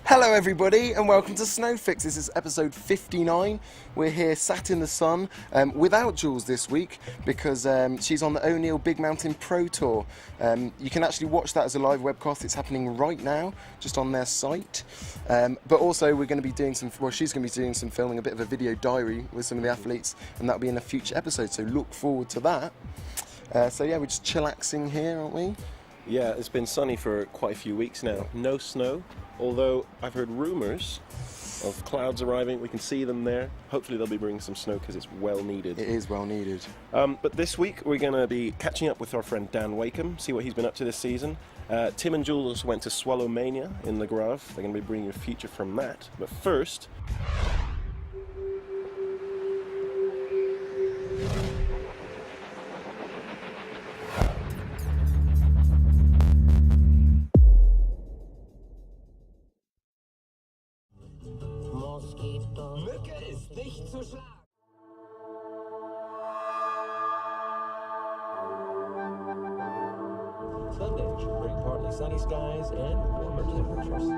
Hello everybody and welcome to Snowfix. This is episode 59. We're here sat in the sun without Jools this week because she's on the O'Neill Big Mountain Pro Tour. You can actually watch that as a live webcast. It's happening right now just on their site. But also we're going to be doing she's going to be doing some filming, a bit of a video diary with some of the athletes, and that'll be in a future episode, so look forward to that. So yeah, we're just chillaxing here, aren't we? Yeah, it's been sunny for quite a few weeks now. No snow, although I've heard rumours of clouds arriving. We can see them there. Hopefully they'll be bringing some snow because it's well needed. It is well needed. But this week we're going to be catching up with our friend Dan Wakeham, see what he's been up to this season. Tim and Jools went to Swallowmania in the Grave. They're going to be bringing a feature from that. But first... Mücke ist nicht zu schlagen. Sunday should bring partly sunny skies and warmer temperatures.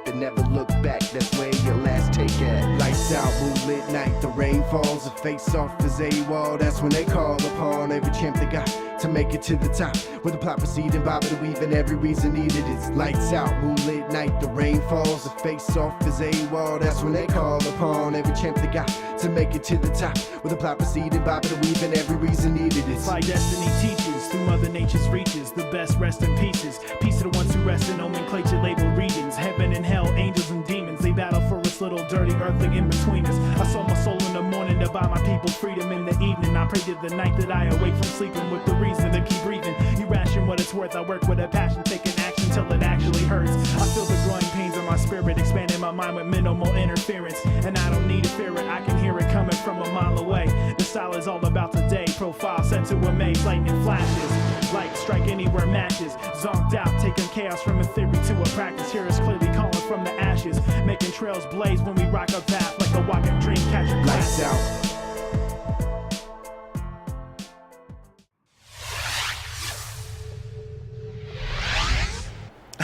And never look back, that's where your last take at. Lights out, moonlit night, the rain falls, a face off is AWOL. That's when they call upon every champ they got to make it to the top. With the plot proceeding, bob to weave, and every reason needed is lights out, moonlit night, the rain falls, a face off is AWOL. That's when they call upon every champ they got to make it to the top. With the plot proceeding, bob to weave, and every reason needed is like destiny teaches through Mother Nature's reaches. The best rest in pieces. Peace to the ones who rest in nomenclature labeled regions. Heaven and hell, angels and demons, they battle for this little dirty earthling in between us. I sold my soul in the morning to buy my people freedom in the evening. I pray to the night that I awake from sleeping with the reason to keep breathing. You ration what it's worth. I work with a passion, taking action till it actually hurts. I feel the growing pains in my spirit, expanding my mind with minimal interference. And I don't need to fear it, I can hear it coming from a mile away. The style is all about today. Profile set to amaze, lightning flashes. Light strike anywhere matches. Zonked out, taking chaos from a theory to a practice. Here is clearly calling from the ashes, making trails blaze when we rock a path like a walking dream catcher. Lights out.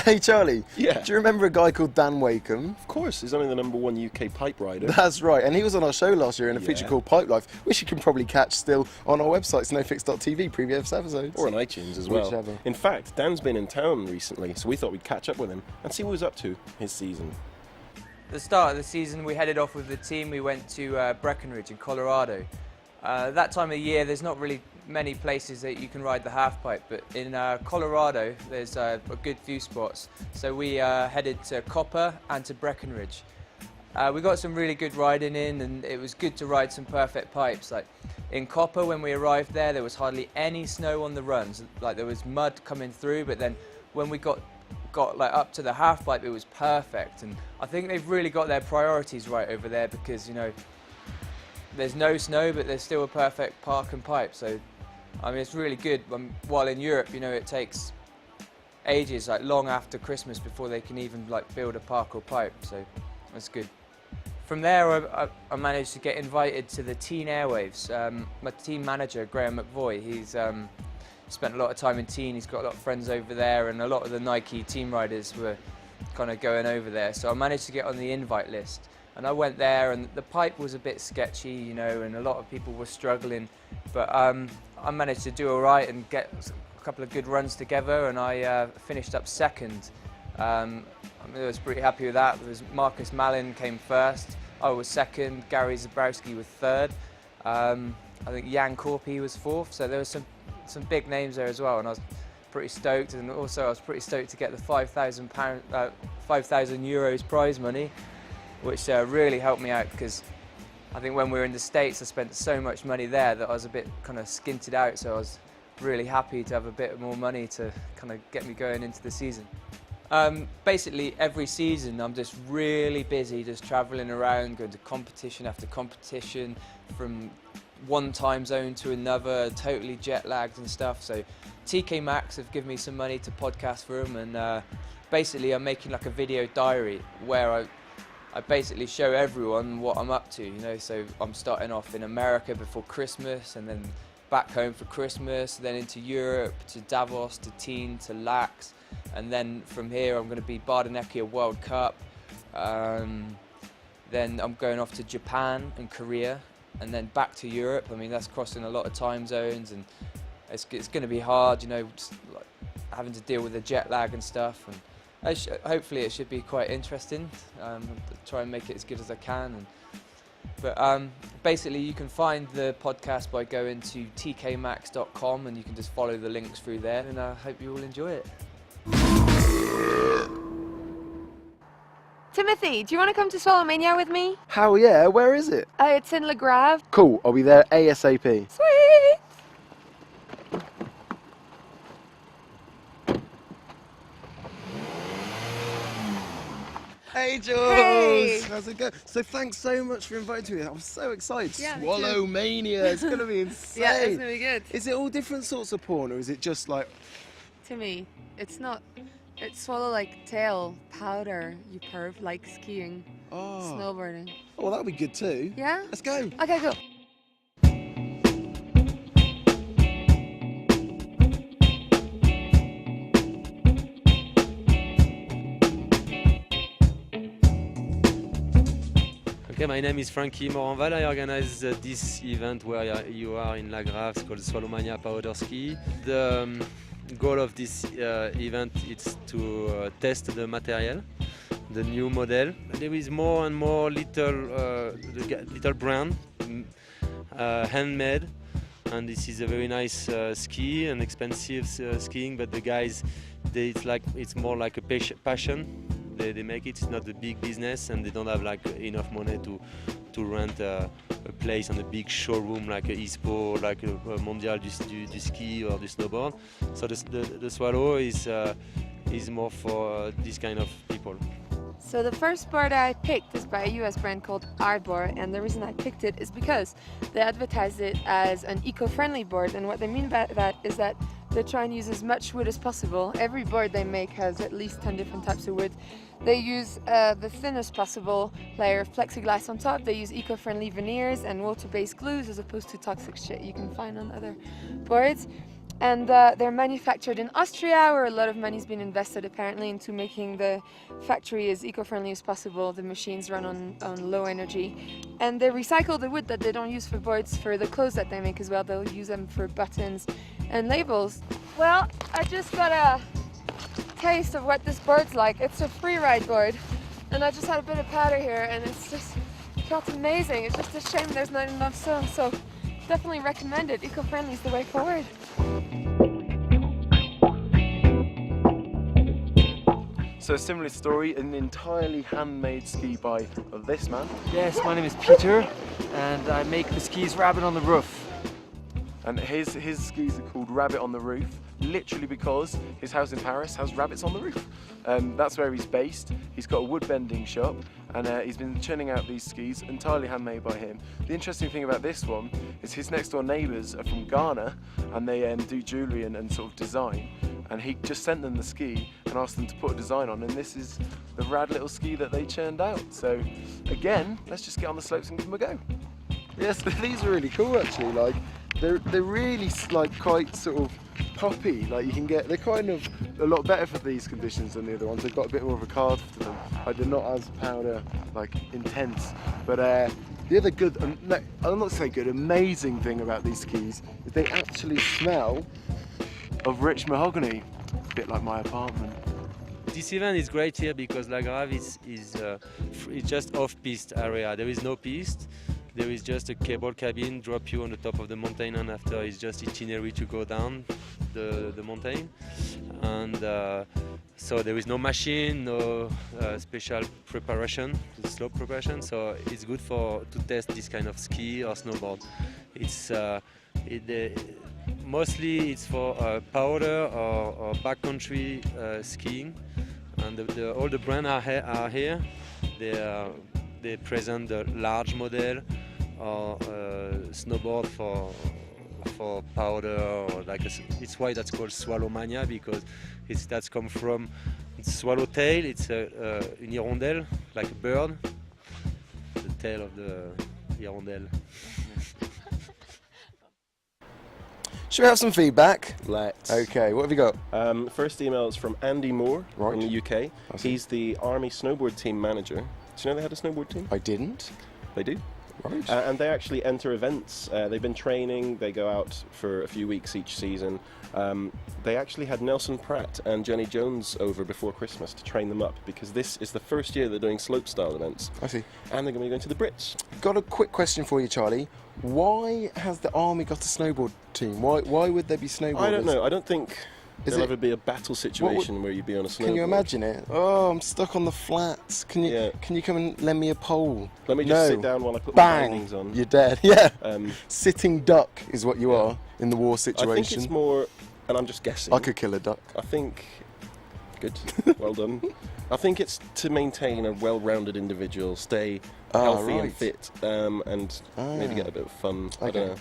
Hey Charlie, Yeah. do you remember a guy called Dan Wakeham? Of course, he's only the #1 UK pipe rider. That's right, and he was on our show last year in a feature Yeah. called Pipe Life, which you can probably catch still on our website, snowfix.tv, previous episodes. Or on iTunes as well. Whichever. In fact, Dan's been in town recently, so we thought we'd catch up with him and see what he was up to his season. The start of the season, we headed off with the team. We went to Breckenridge in Colorado. That time of year, there's not really many places that you can ride the half pipe, but in Colorado, there's a good few spots. So we headed to Copper and to Breckenridge. We got some really good riding in, and it was good to ride some perfect pipes. Like in Copper, when we arrived there was hardly any snow on the runs. Like there was mud coming through, but then when we got like up to the half pipe, it was perfect. And I think they've really got their priorities right over there because, you know, there's no snow, but there's still a perfect park and pipe. So, I mean, it's really good. While in Europe, you know, it takes ages, like long after Christmas, before they can even like build a park or pipe. So, that's good. From there, I managed to get invited to the Teen Airwaves. My team manager, Graham McVoy, he's spent a lot of time in Teen. He's got a lot of friends over there, and a lot of the Nike team riders were kind of going over there. So I managed to get on the invite list. And I went there, and the pipe was a bit sketchy, you know, and a lot of people were struggling. But I managed to do all right and get a couple of good runs together, and I finished up second. I was pretty happy with that. There was Marcus Malin came first, I was second, Gary Zabrowski was third. I think Jan Korpi was fourth, so there was some big names there as well, and I was pretty stoked. And also I was pretty stoked to get the €5,000 prize money, which really helped me out, because I think when we were in the States I spent so much money there that I was a bit kind of skinted out, so I was really happy to have a bit more money to kind of get me going into the season. Basically every season I'm just really busy, just travelling around, going to competition after competition, from one time zone to another, totally jet lagged and stuff. So TK Maxx have given me some money to podcast for them, and basically I'm making like a video diary where I basically show everyone what I'm up to, you know. So I'm starting off in America before Christmas, and then back home for Christmas, then into Europe, to Davos, to Teen, to Lax, and then from here I'm going to be Bardonecchia World Cup, then I'm going off to Japan and Korea, and then back to Europe. I mean, that's crossing a lot of time zones, and it's going to be hard, you know, just like having to deal with the jet lag and stuff, and hopefully it should be quite interesting. Try and make it as good as I can. But basically you can find the podcast by going to tkmax.com, and you can just follow the links through there, and I hope you all enjoy it. Timothy, do you want to come to Swallowmania with me? Hell yeah, where is it? It's in Le Grave. Cool, I'll be there ASAP. Sweet! Hey Jules! Hey! How's it going? So thanks so much for inviting me. I'm so excited. Yeah, me too. Swallowmania, it's going to be insane. Yeah, it's gonna be good. Is it all different sorts of porn, or is it just like... Timmy, it's not. It's swallow like tail, powder, you perv, like skiing, snowboarding. Oh, well, that'll be good too. Yeah? Let's go. Okay, go. Okay, my name is Frankie Moranval. I organize this event where you are in La Grave. It's called Swallowmania Powder Ski. The goal of this event is to test the material, the new model. There is more and more little brand, handmade, and this is a very nice ski and expensive skiing. But the guys, it's more like a passion. They make it. It's not a big business, and they don't have like enough money to rent a place and a big showroom like a Ischgl, like a Mondial du ski or du snowboard. So the Swallow is more for this kind of people. So the first board I picked is by a US brand called Arbor, and the reason I picked it is because they advertise it as an eco-friendly board, and what they mean by that is that they try and use as much wood as possible. Every board they make has at least 10 different types of wood. They use the thinnest possible layer of plexiglass on top. They use eco-friendly veneers and water-based glues as opposed to toxic shit you can find on other boards. And they're manufactured in Austria, where a lot of money's been invested apparently into making the factory as eco-friendly as possible. The machines run on low energy. And they recycle the wood that they don't use for boards for the clothes that they make as well. They'll use them for buttons and labels. Well, I just got a taste of what this board's like. It's a free ride board, and I just had a bit of powder here, and it felt amazing. It's just a shame there's not enough sun, so definitely recommend it. Eco-friendly is the way forward. So a similar story, an entirely handmade ski by this man. Yes, my name is Peter, and I make the skis Rabbit on the Roof. And his skis are called Rabbit on the Roof, literally because his house in Paris has rabbits on the roof. That's where he's based. He's got a wood bending shop, and he's been churning out these skis entirely handmade by him. The interesting thing about this one is his next door neighbours are from Ghana, and they do jewellery and sort of design. and he just sent them the ski and asked them to put a design on, and this is the rad little ski that they churned out. So again, let's just get on the slopes and give them a go. Yes, these are really cool actually. Like they're really like quite sort of poppy. Like you can get, they're kind of a lot better for these conditions than the other ones. They've got a bit more of a card to them. Like they're not as powder like intense. But the other good, no, I'll not say good, amazing thing about these skis is they actually smell of rich mahogany, a bit like my apartment. This event is great here because La Grave is just off-piste area. There is no piste. There is just a cable cabin, drop you on the top of the mountain, and after it's just itinerary to go down the mountain. And so there is no machine, no special preparation, slope preparation. So it's good to test this kind of ski or snowboard. It's mostly it's for powder or backcountry skiing, and all the brands are here. They present the large model or snowboard for powder, or like it's why that's called Swallowmania, because that's come from swallowtail. It's an hirondelle, like a bird, the tail of the hirondelle. Should we have some feedback? Let's. Okay, what have you got? First email is from Andy Moore from the UK. He's the Army snowboard team manager. Do you know they had a snowboard team? I didn't. They do. Right. And they actually enter events. They've been training. They go out for a few weeks each season. They actually had Nelson Pratt and Jenny Jones over before Christmas to train them up, because this is the first year they're doing slope-style events. I see. And they're going to be going to the Brits. Got a quick question for you, Charlie. Why has the Army got a snowboard team? Why would there be snowboarders? I don't know. I don't think there'll ever be a battle situation where you'd be on a snowboard. Can you imagine it? Oh, I'm stuck on the flats. Can you come and lend me a pole? Let me just sit down while I put Bang! my bindings on. You're dead. Yeah. Sitting duck is what you are in the war situation. I think it's more, and I'm just guessing. I could kill a duck. I think. Good. Well done. I think it's to maintain a well-rounded individual, stay healthy and fit, and maybe get a bit of fun. I don't know.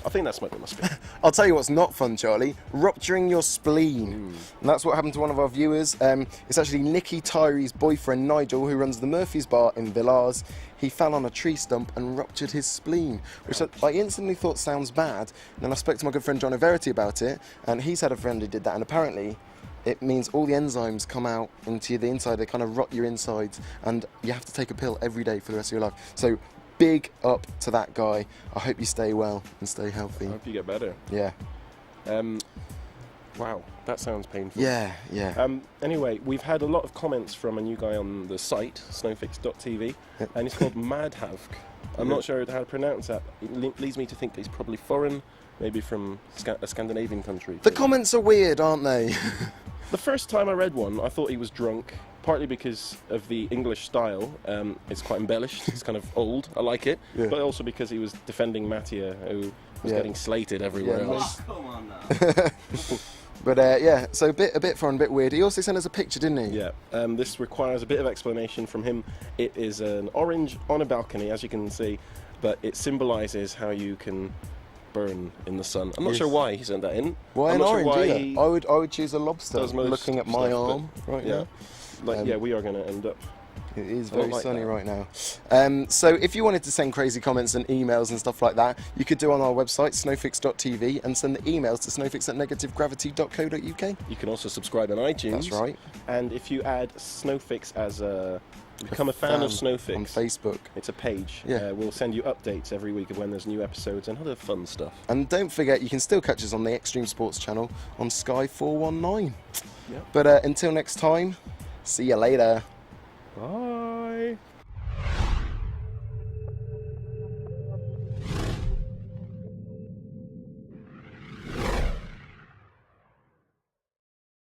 I think that's what it must be. I'll tell you what's not fun, Charlie. Rupturing your spleen. And that's what happened to one of our viewers. It's actually Nikki Tyree's boyfriend, Nigel, who runs the Murphy's Bar in Villars. He fell on a tree stump and ruptured his spleen, which I instantly thought sounds bad. And then I spoke to my good friend John O'Verity about it, and he's had a friend who did that, and apparently it means all the enzymes come out into the inside. They kind of rot your insides, and you have to take a pill every day for the rest of your life. So big up to that guy. I hope you stay well and stay healthy. I hope you get better. Yeah. Wow, that sounds painful. Yeah. Anyway, we've had a lot of comments from a new guy on the site, snowfix.tv, and he's called Madhavk. I'm not sure how to pronounce that. It leads me to think that he's probably foreign, maybe from a Scandinavian country. The comments are weird, aren't they? The first time I read one, I thought he was drunk, partly because of the English style. It's quite embellished, it's kind of old, I like it, but also because he was defending Mattia, who was getting slated everywhere else. Come on now. But so a bit foreign, a bit weird. He also sent us a picture, didn't he? Yeah, this requires a bit of explanation from him. It is an orange on a balcony, as you can see, but it symbolises how you can burn in the sun. I'm not sure why he sent that in. Why I'm an not orange? sure why I would choose a lobster. Looking at my arm right now. We are going to end up. It is very sunny right now. So if you wanted to send crazy comments and emails and stuff like that, you could do on our website, snowfix.tv, and send the emails to snowfix@negativegravity.co.uk. You can also subscribe on iTunes. That's right. And if you add Snowfix as become a fan of Snowfix on Facebook. It's a page. Yeah. We'll send you updates every week of when there's new episodes and other fun stuff. And don't forget, you can still catch us on the Extreme Sports channel on Sky 419. Yep. But until next time, see you later. Bye.